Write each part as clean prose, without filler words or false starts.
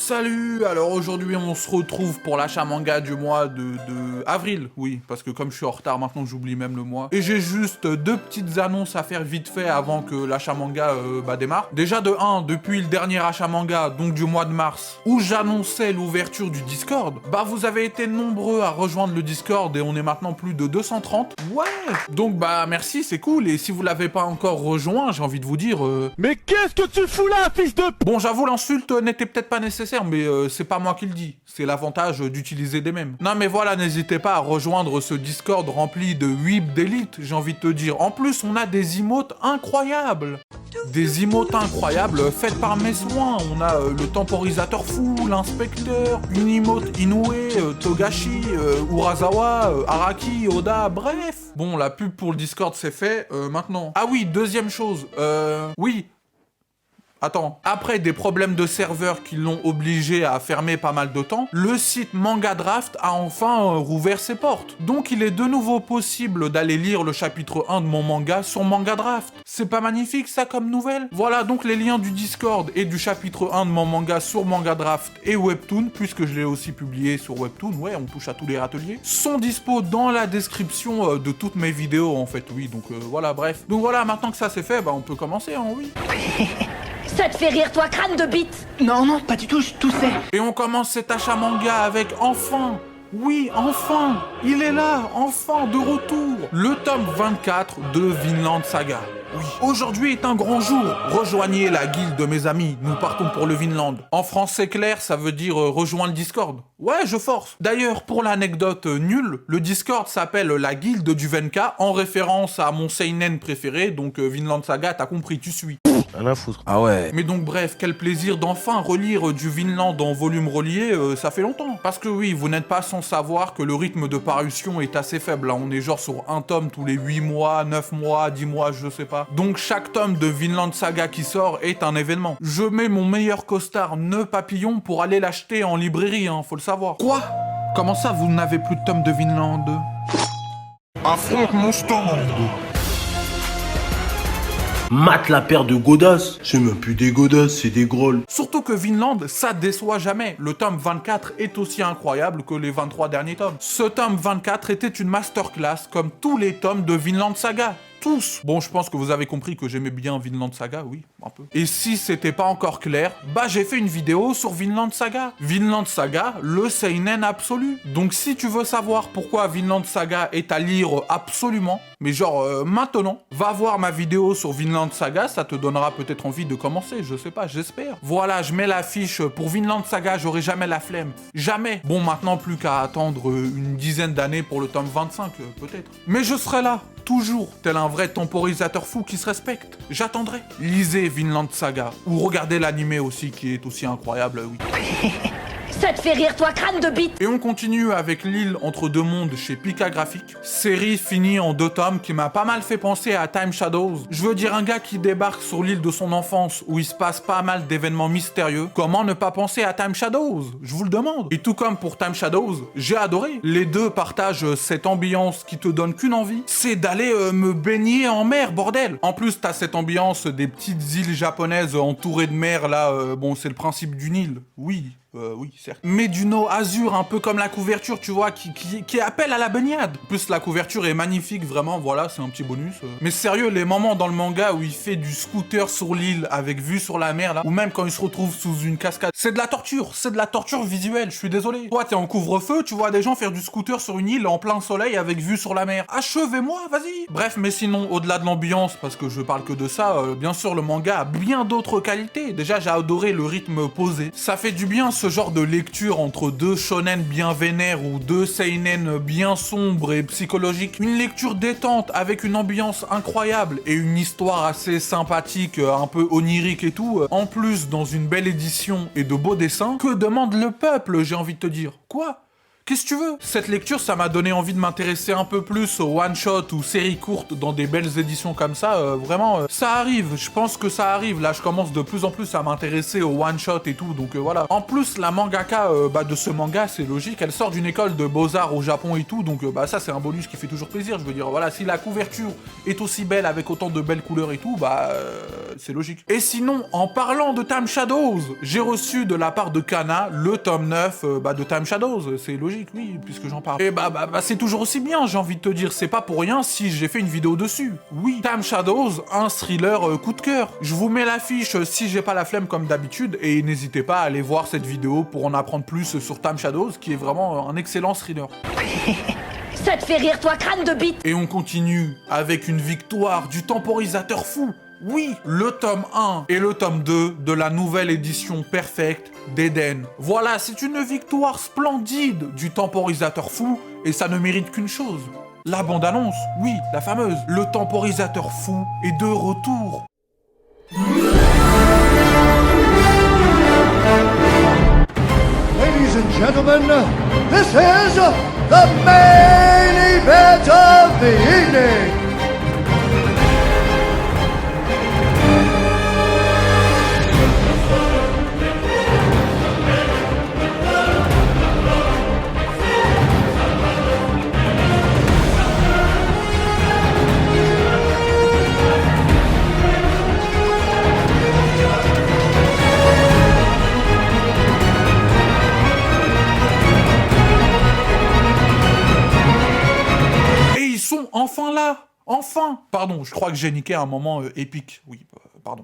Salut. Alors aujourd'hui on se retrouve pour l'achat manga du mois de avril, oui, parce que comme je suis en retard maintenant j'oublie même le mois. Et j'ai juste deux petites annonces à faire vite fait avant que l'achat manga démarre. Déjà de 1, depuis le dernier achat manga, donc du mois de mars, où j'annonçais l'ouverture du Discord, vous avez été nombreux à rejoindre le Discord et on est maintenant plus de 230. Ouais. Donc merci, c'est cool, et si vous l'avez pas encore rejoint, j'ai envie de vous dire... Mais qu'est-ce que tu fous là, fils de... Bon, j'avoue, l'insulte n'était peut-être pas nécessaire, mais c'est pas moi qui le dis. C'est l'avantage d'utiliser des mèmes. Non mais voilà, n'hésitez pas à rejoindre ce Discord rempli de weeb d'élite, j'ai envie de te dire. En plus, on a des emotes incroyables. Des emotes incroyables faites par mes soins. On a le temporisateur fou, l'inspecteur, une emote Inoue, Togashi, Urasawa, Araki, Oda, bref. Bon, la pub pour le Discord c'est fait, maintenant. Ah oui, deuxième chose, oui. Attends, après des problèmes de serveur qui l'ont obligé à fermer pas mal de temps, le site Manga Draft a enfin rouvert ses portes. Donc il est de nouveau possible d'aller lire le chapitre 1 de mon manga sur Manga Draft. C'est pas magnifique ça comme nouvelle? Voilà donc les liens du Discord et du chapitre 1 de mon manga sur Manga Draft et Webtoon, puisque je l'ai aussi publié sur Webtoon, ouais, on touche à tous les râteliers, sont dispo dans la description de toutes mes vidéos en fait, oui, donc voilà, bref. Donc voilà, maintenant que ça c'est fait, on peut commencer, hein, oui. Ça te fait rire, toi, crâne de bite? Non, non, pas du tout, je toussais. Et on commence cet achat manga avec enfin, oui, enfin, il est là, enfin, de retour, le tome 24 de Vinland Saga. Oui. Aujourd'hui est un grand jour. Rejoignez la guilde de mes amis. Nous partons pour le Vinland. En français clair, ça veut dire rejoins le Discord. Ouais, je force. D'ailleurs, pour l'anecdote nulle, le Discord s'appelle la guilde du Venka en référence à mon seinen préféré, donc Vinland Saga, t'as compris, tu suis. Rien à foutre. Ah ouais. Mais donc bref, quel plaisir d'enfin relire du Vinland en volume relié, ça fait longtemps. Parce que oui, vous n'êtes pas sans savoir que le rythme de parution est assez faible. Hein. On est genre sur un tome tous les 8 mois, 9 mois, 10 mois, je sais pas. Donc chaque tome de Vinland Saga qui sort est un événement. Je mets mon meilleur costard nœud papillon pour aller l'acheter en librairie, hein, faut le savoir. Quoi? Comment ça, vous n'avez plus de tome de Vinland? Affronte mon stand. Mate la paire de godasses. C'est même plus des godasses, c'est des grolles. Surtout que Vinland, ça déçoit jamais. Le tome 24 est aussi incroyable que les 23 derniers tomes. Ce tome 24 était une masterclass comme tous les tomes de Vinland Saga. Tous. Bon, je pense que vous avez compris que j'aimais bien Vinland Saga, oui, un peu. Et si c'était pas encore clair, j'ai fait une vidéo sur Vinland Saga. Vinland Saga, le seinen absolu. Donc si tu veux savoir pourquoi Vinland Saga est à lire absolument, mais genre maintenant, va voir ma vidéo sur Vinland Saga, ça te donnera peut-être envie de commencer, je sais pas, j'espère. Voilà, je mets l'affiche pour Vinland Saga, j'aurai jamais la flemme. Jamais. Bon, maintenant plus qu'à attendre une dizaine d'années pour le tome 25, peut-être. Mais je serai là. Toujours, tel un vrai temporisateur fou qui se respecte. J'attendrai. Lisez Vinland Saga, ou regardez l'animé aussi, qui est aussi incroyable, oui. Ça te fait rire, toi, crâne de bite? Et on continue avec L'île entre deux mondes chez Pika Graphics. Série finie en 2 tomes qui m'a pas mal fait penser à Time Shadows. Je veux dire un gars qui débarque sur l'île de son enfance où il se passe pas mal d'événements mystérieux. Comment ne pas penser à Time Shadows? Je vous le demande. Et tout comme pour Time Shadows, j'ai adoré. Les deux partagent cette ambiance qui te donne qu'une envie, c'est d'aller me baigner en mer, bordel. En plus, t'as cette ambiance des petites îles japonaises entourées de mer là, bon, c'est le principe d'une île, oui. Oui, certes. Mais d'une eau azur, un peu comme la couverture, tu vois, qui appelle à la baignade. En plus, la couverture est magnifique, vraiment, voilà, c'est un petit bonus. Mais sérieux, les moments dans le manga où il fait du scooter sur l'île avec vue sur la mer, là, ou même quand il se retrouve sous une cascade, c'est de la torture visuelle, je suis désolé. Toi, t'es en couvre-feu, tu vois des gens faire du scooter sur une île en plein soleil avec vue sur la mer. Achevez-moi, vas-y. Bref, mais sinon, au-delà de l'ambiance, parce que je parle que de ça, bien sûr, le manga a bien d'autres qualités. Déjà, j'ai adoré le rythme posé. Ça fait du bien ce genre de lecture entre deux shonen bien vénères ou deux seinen bien sombres et psychologiques. Une lecture détente avec une ambiance incroyable et une histoire assez sympathique, un peu onirique et tout. En plus, dans une belle édition et de beaux dessins, que demande le peuple, j'ai envie de te dire? Quoi? Qu'est-ce que tu veux? Cette lecture, ça m'a donné envie de m'intéresser un peu plus aux one-shot ou séries courtes dans des belles éditions comme ça. Vraiment, ça arrive. Je pense que ça arrive. Là, je commence de plus en plus à m'intéresser aux one-shot et tout. Donc voilà. En plus, la mangaka de ce manga, c'est logique. Elle sort d'une école de beaux-arts au Japon et tout. Donc ça, c'est un bonus qui fait toujours plaisir. Je veux dire, voilà, si la couverture est aussi belle avec autant de belles couleurs et tout, c'est logique. Et sinon, en parlant de Time Shadows, j'ai reçu de la part de Kana le tome 9 de Time Shadows. C'est logique, oui, puisque j'en parle. Et c'est toujours aussi bien, j'ai envie de te dire. C'est pas pour rien si j'ai fait une vidéo dessus. Oui, Time Shadows, un thriller coup de cœur. Je vous mets l'affiche si j'ai pas la flemme comme d'habitude, et n'hésitez pas à aller voir cette vidéo pour en apprendre plus sur Time Shadows, qui est vraiment un excellent thriller. Ça te fait rire, toi, crâne de bite? Et on continue avec une victoire du temporisateur fou. Oui, le tome 1 et le tome 2 de la nouvelle édition perfecte d'Eden. Voilà, c'est une victoire splendide du temporisateur fou, et ça ne mérite qu'une chose. La bande-annonce, oui, la fameuse. Le temporisateur fou est de retour. Ladies and gentlemen, this is the main event of the evening. Enfin là! Enfin! Pardon, je crois que j'ai niqué un moment épique. Oui, pardon.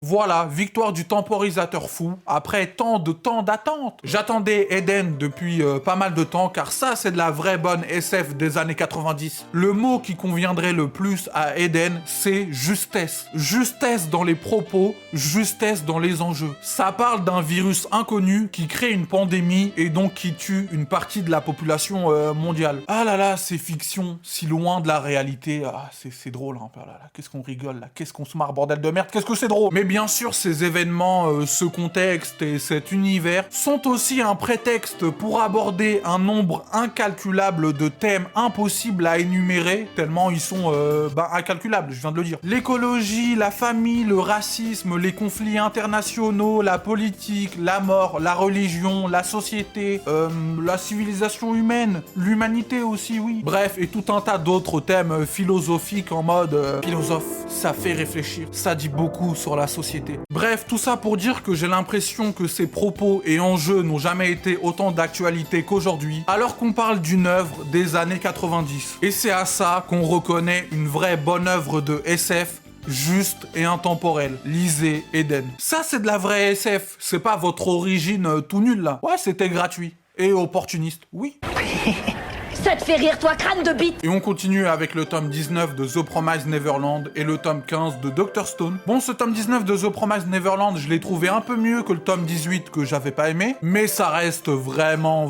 Voilà, victoire du temporisateur fou, après tant de temps d'attente. J'attendais Eden depuis pas mal de temps, car ça, c'est de la vraie bonne SF des années 90. Le mot qui conviendrait le plus à Eden, c'est justesse. Justesse dans les propos, justesse dans les enjeux. Ça parle d'un virus inconnu qui crée une pandémie et donc qui tue une partie de la population mondiale. Ah là là, c'est fiction, si loin de la réalité. Ah, c'est drôle un peu, là. Qu'est-ce qu'on rigole, là. Qu'est-ce qu'on se marre, bordel de merde. Qu'est-ce que c'est drôle. Mais bien sûr, ces événements, ce contexte et cet univers sont aussi un prétexte pour aborder un nombre incalculable de thèmes impossibles à énumérer, tellement ils sont incalculables, je viens de le dire. L'écologie, la famille, le racisme, les conflits internationaux, la politique, la mort, la religion, la société, la civilisation humaine, l'humanité aussi, oui. Bref, et tout un tas d'autres thèmes philosophiques en mode philosophe, ça fait réfléchir, ça dit beaucoup sur la société. Bref, tout ça pour dire que j'ai l'impression que ces propos et enjeux n'ont jamais été autant d'actualité qu'aujourd'hui, alors qu'on parle d'une œuvre des années 90. Et c'est à ça qu'on reconnaît une vraie bonne œuvre de SF, juste et intemporelle. Lisez Eden. Ça, c'est de la vraie SF. C'est pas votre origine tout nulle, là. Ouais, c'était gratuit. Et opportuniste, oui. Ça te fait rire, toi, crâne de bite? Et on continue avec le tome 19 de The Promised Neverland et le tome 15 de Dr. Stone. Bon, ce tome 19 de The Promised Neverland, je l'ai trouvé un peu mieux que le tome 18 que j'avais pas aimé, mais ça reste vraiment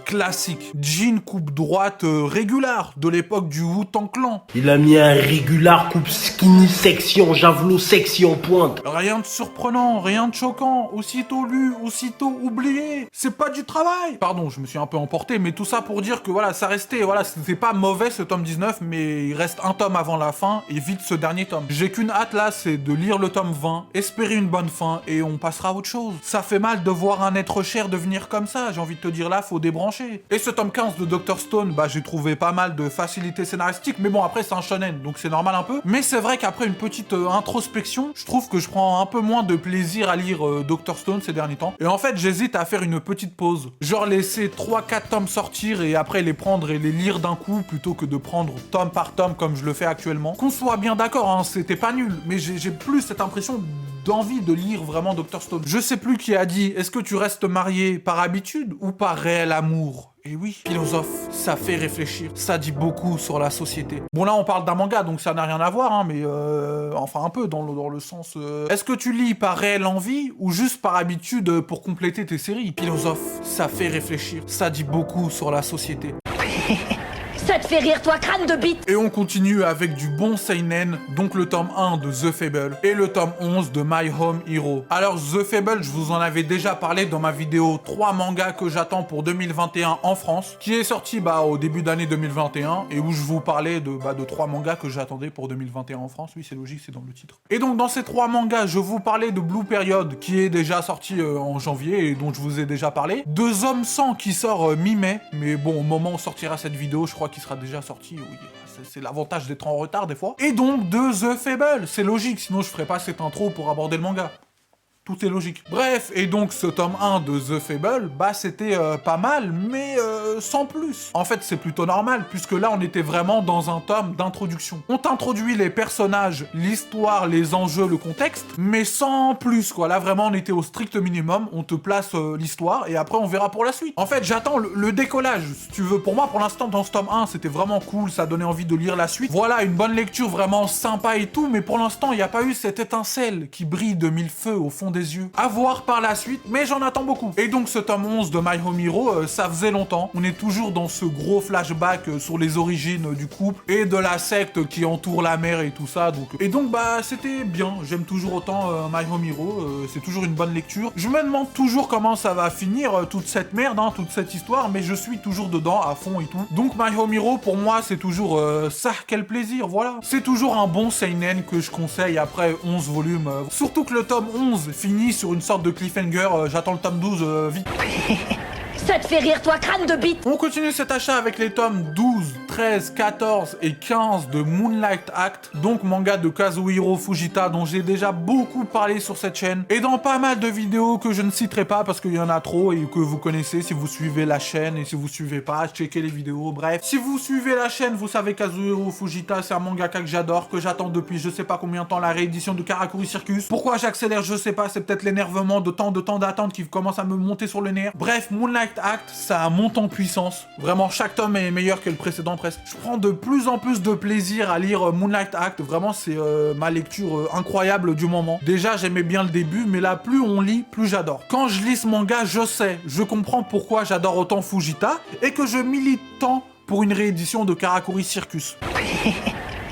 classique. Jean coupe droite régular de l'époque du Wu-Tang Clan. Il a mis un régular coupe skinny section, javelot section pointe. Rien de surprenant, rien de choquant, aussitôt lu, aussitôt oublié. C'est pas du travail. Pardon, je me suis un peu emporté, mais tout ça pour dire que voilà, ça restait, voilà, c'était pas mauvais ce tome 19, mais il reste un tome avant la fin, et vite ce dernier tome. J'ai qu'une hâte là, c'est de lire le tome 20, espérer une bonne fin, et on passera à autre chose. Ça fait mal de voir un être cher devenir comme ça, j'ai envie de te dire là, faut débrancher. Et ce tome 15 de Dr. Stone, j'ai trouvé pas mal de facilité scénaristique, mais bon, après c'est un shonen, donc c'est normal un peu. Mais c'est vrai qu'après une petite introspection, je trouve que je prends un peu moins de plaisir à lire Dr. Stone ces derniers temps. Et en fait, j'hésite à faire une petite pause. Genre laisser 3-4 tomes sortir, et après les prendre et les lire d'un coup plutôt que de prendre tome par tome comme je le fais actuellement. Qu'on soit bien d'accord, hein, c'était pas nul, mais j'ai plus cette impression d'envie de lire vraiment Dr. Stone. Je sais plus qui a dit, est-ce que tu restes marié par habitude ou par réel amour? Et oui, philosophe, ça fait réfléchir, ça dit beaucoup sur la société. Bon là on parle d'un manga donc ça n'a rien à voir, hein, mais enfin un peu dans le sens... Est-ce que tu lis par réelle envie ou juste par habitude pour compléter tes séries? Philosophe, ça fait réfléchir, ça dit beaucoup sur la société. Ça te fait rire, toi, crâne de bite? Et on continue avec du bon seinen, donc le tome 1 de The Fable et le tome 11 de My Home Hero. Alors The Fable, je vous en avais déjà parlé dans ma vidéo 3 mangas que j'attends pour 2021 en France, qui est sorti au début d'année 2021 et où je vous parlais de 3 mangas que j'attendais pour 2021 en France. Oui, c'est logique, c'est dans le titre. Et donc dans ces 3 mangas, je vous parlais de Blue Period qui est déjà sorti en janvier et dont je vous ai déjà parlé. De Zom 100 qui sort mi-mai, mais bon, au moment où sortira cette vidéo, je crois qu'il sera déjà sorti, oui, c'est l'avantage d'être en retard des fois. Et donc de The Fable, c'est logique, sinon je ferais pas cette intro pour aborder le manga. Tout est logique. Bref, et donc ce tome 1 de The Fable, c'était pas mal, mais sans plus. En fait, c'est plutôt normal, puisque là, on était vraiment dans un tome d'introduction. On t'introduit les personnages, l'histoire, les enjeux, le contexte, mais sans plus, quoi. Là, vraiment, on était au strict minimum, on te place l'histoire, et après, on verra pour la suite. En fait, j'attends le décollage, si tu veux. Pour moi, pour l'instant, dans ce tome 1, c'était vraiment cool, ça donnait envie de lire la suite. Voilà, une bonne lecture vraiment sympa et tout, mais pour l'instant, il n'y a pas eu cette étincelle qui brille de mille feux au fond des yeux. À voir par la suite, mais j'en attends beaucoup. Et donc ce tome 11 de My Home Hero, ça faisait longtemps. On est toujours dans ce gros flashback sur les origines du couple et de la secte qui entoure la mère et tout ça. Et donc c'était bien. J'aime toujours autant My Home Hero. C'est toujours une bonne lecture. Je me demande toujours comment ça va finir toute cette merde, hein, toute cette histoire, mais je suis toujours dedans à fond et tout. Donc My Home Hero pour moi c'est toujours ça, quel plaisir, voilà. C'est toujours un bon seinen que je conseille après 11 volumes. Surtout que le tome 11 finit sur une sorte de cliffhanger, j'attends le tome 12 vite. Ça te fait rire, toi, crâne de bite? On continue cet achat avec les tomes 12, 13, 14 et 15 de Moonlight Act, donc manga de Kazuhiro Fujita dont j'ai déjà beaucoup parlé sur cette chaîne et dans pas mal de vidéos que je ne citerai pas parce qu'il y en a trop et que vous connaissez si vous suivez la chaîne, et si vous suivez pas, checkez les vidéos, bref. Si vous suivez la chaîne, vous savez Kazuhiro Fujita, c'est un mangaka que j'adore, que j'attends depuis je sais pas combien de temps la réédition de Karakuri Circus. Pourquoi j'accélère, je sais pas, c'est peut-être l'énervement de tant d'attente qui commence à me monter sur le nerf. Bref, Moonlight Act, ça monte en puissance. Vraiment, chaque tome est meilleur que le précédent presque. Je prends de plus en plus de plaisir à lire Moonlight Act. Vraiment, c'est ma lecture incroyable du moment. Déjà, j'aimais bien le début, mais là, plus on lit, plus j'adore. Quand je lis ce manga, je comprends pourquoi j'adore autant Fujita et que je milite tant pour une réédition de Karakuri Circus.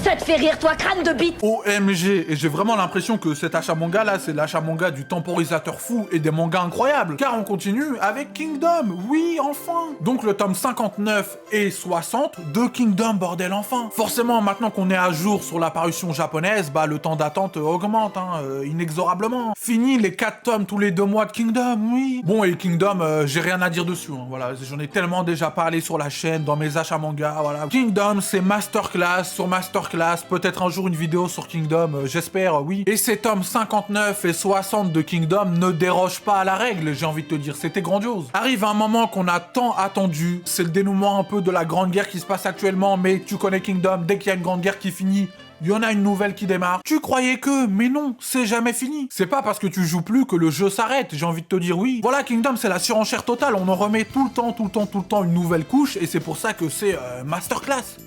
Ça te fait rire, toi, crâne de bite? OMG, et j'ai vraiment l'impression que cet achat manga là, c'est l'achat manga du temporisateur fou et des mangas incroyables. Car on continue avec Kingdom, oui, enfin. Donc le tome 59 et 60 de Kingdom, bordel, enfin. Forcément, maintenant qu'on est à jour sur la parution japonaise, le temps d'attente augmente, inexorablement. Fini les 4 tomes tous les 2 mois de Kingdom, oui. Bon, et Kingdom, j'ai rien à dire dessus, voilà, j'en ai tellement déjà parlé sur la chaîne, dans mes achats manga, voilà. Kingdom, c'est masterclass sur masterclass, peut-être un jour une vidéo sur Kingdom, j'espère, oui. Et ces tomes 59 et 60 de Kingdom ne dérogent pas à la règle, j'ai envie de te dire, c'était grandiose. Arrive un moment qu'on a tant attendu, c'est le dénouement un peu de la grande guerre qui se passe actuellement, mais tu connais Kingdom, dès qu'il y a une grande guerre qui finit, il y en a une nouvelle qui démarre. Tu croyais que, mais non, c'est jamais fini. C'est pas parce que tu joues plus que le jeu s'arrête, j'ai envie de te dire oui. Voilà, Kingdom, c'est la surenchère totale, on en remet tout le temps une nouvelle couche, et c'est pour ça que c'est masterclass.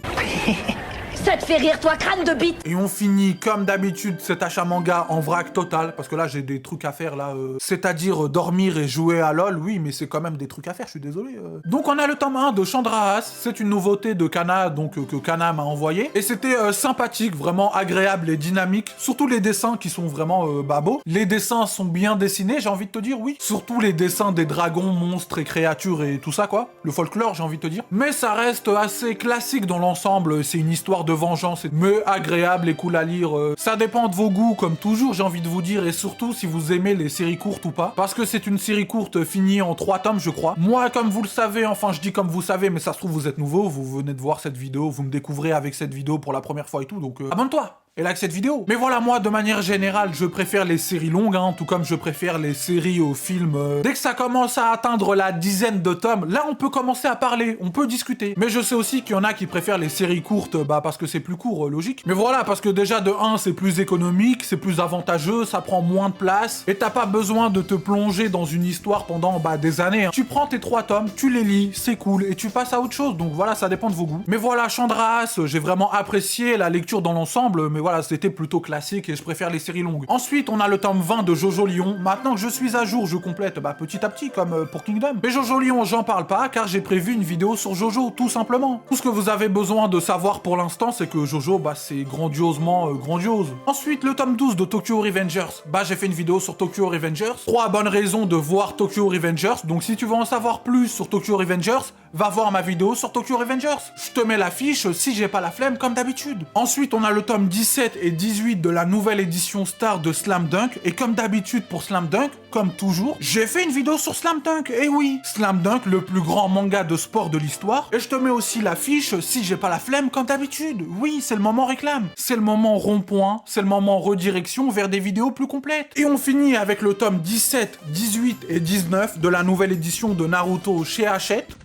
Ça te fait rire, toi, crâne de bite? Et on finit, comme d'habitude, cet achat manga en vrac total, parce que là, j'ai des trucs à faire, là, c'est-à-dire dormir et jouer à LoL, oui, mais c'est quand même des trucs à faire, je suis désolé. Donc, on a le tome 1 de Chandra's, c'est une nouveauté de Kana, donc, que Kana m'a envoyé, et c'était sympathique, vraiment agréable et dynamique, surtout les dessins qui sont vraiment beaux. Les dessins sont bien dessinés, j'ai envie de te dire, oui. Surtout les dessins des dragons, monstres et créatures et tout ça, quoi. Le folklore, j'ai envie de te dire. Mais ça reste assez classique dans l'ensemble, c'est une histoire de vengeance, mais agréable et cool à lire. Ça dépend de vos goûts, comme toujours, j'ai envie de vous dire, et surtout si vous aimez les séries courtes ou pas, parce que c'est une série courte finie en 3 tomes, je crois. Moi, comme vous le savez, enfin je dis comme vous savez, mais ça se trouve vous êtes nouveau, vous venez de voir cette vidéo, vous me découvrez avec cette vidéo pour la première fois et tout, donc abonne-toi. et like cette vidéo. Mais voilà, moi, de manière générale, je préfère les séries longues, hein, tout comme je préfère les séries aux films. Dès que ça commence à atteindre la dizaine de tomes, là, on peut commencer à parler, on peut discuter. Mais je sais aussi qu'il y en a qui préfèrent les séries courtes, parce que c'est plus court, logique. Mais voilà, parce que déjà, de 1, c'est plus économique, c'est plus avantageux, ça prend moins de place, et t'as pas besoin de te plonger dans une histoire pendant, des années. Hein. Tu prends tes 3 tomes, tu les lis, c'est cool, et tu passes à autre chose. Donc voilà, ça dépend de vos goûts. Mais voilà, Chandras, j'ai vraiment apprécié la lecture dans l'ensemble, mais voilà, c'était plutôt classique et je préfère les séries longues. Ensuite, on a le tome 20 de Jojo Lion. Maintenant que je suis à jour, je complète petit à petit, comme pour Kingdom. Mais Jojo Lion, j'en parle pas, car j'ai prévu une vidéo sur Jojo, tout simplement. Tout ce que vous avez besoin de savoir pour l'instant, c'est que Jojo, c'est grandiosement grandiose. Ensuite, le tome 12 de Tokyo Revengers. J'ai fait une vidéo sur Tokyo Revengers. 3 bonnes raisons de voir Tokyo Revengers. Donc si tu veux en savoir plus sur Tokyo Revengers, va voir ma vidéo sur Tokyo Revengers. Je te mets l'affiche si j'ai pas la flemme comme d'habitude. Ensuite, on a le tome 17 et 18 de la nouvelle édition Star de Slam Dunk. Et comme d'habitude pour Slam Dunk, comme toujours, j'ai fait une vidéo sur Slam Dunk. Et oui, Slam Dunk, le plus grand manga de sport de l'histoire. Et je te mets aussi l'affiche si j'ai pas la flemme comme d'habitude. Oui, c'est le moment réclame. C'est le moment rond-point. C'est le moment redirection vers des vidéos plus complètes. Et on finit avec le tome 17, 18 et 19 de la nouvelle édition de Naruto chez Hachette.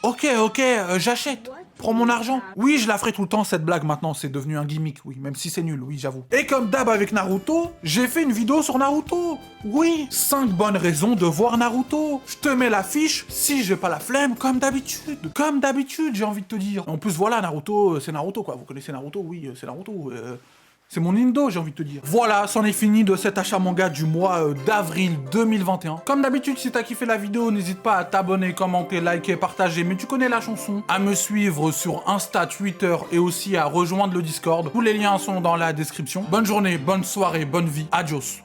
Ok, j'achète. Prends mon argent. Oui, je la ferai tout le temps, cette blague, maintenant. C'est devenu un gimmick, oui. Même si c'est nul, oui, j'avoue. Et comme d'hab avec Naruto, j'ai fait une vidéo sur Naruto. Oui, 5 bonnes raisons de voir Naruto. Je te mets l'affiche si j'ai pas la flemme, comme d'habitude. Comme d'habitude, j'ai envie de te dire. En plus, voilà, Naruto, c'est Naruto, quoi. Vous connaissez Naruto? Oui, c'est Naruto. C'est mon Indo, j'ai envie de te dire. Voilà, c'en est fini de cet achat manga du mois d'avril 2021. Comme d'habitude, si t'as kiffé la vidéo, n'hésite pas à t'abonner, commenter, liker, partager, mais tu connais la chanson. À me suivre sur Insta, Twitter et aussi à rejoindre le Discord. Tous les liens sont dans la description. Bonne journée, bonne soirée, bonne vie. Adios.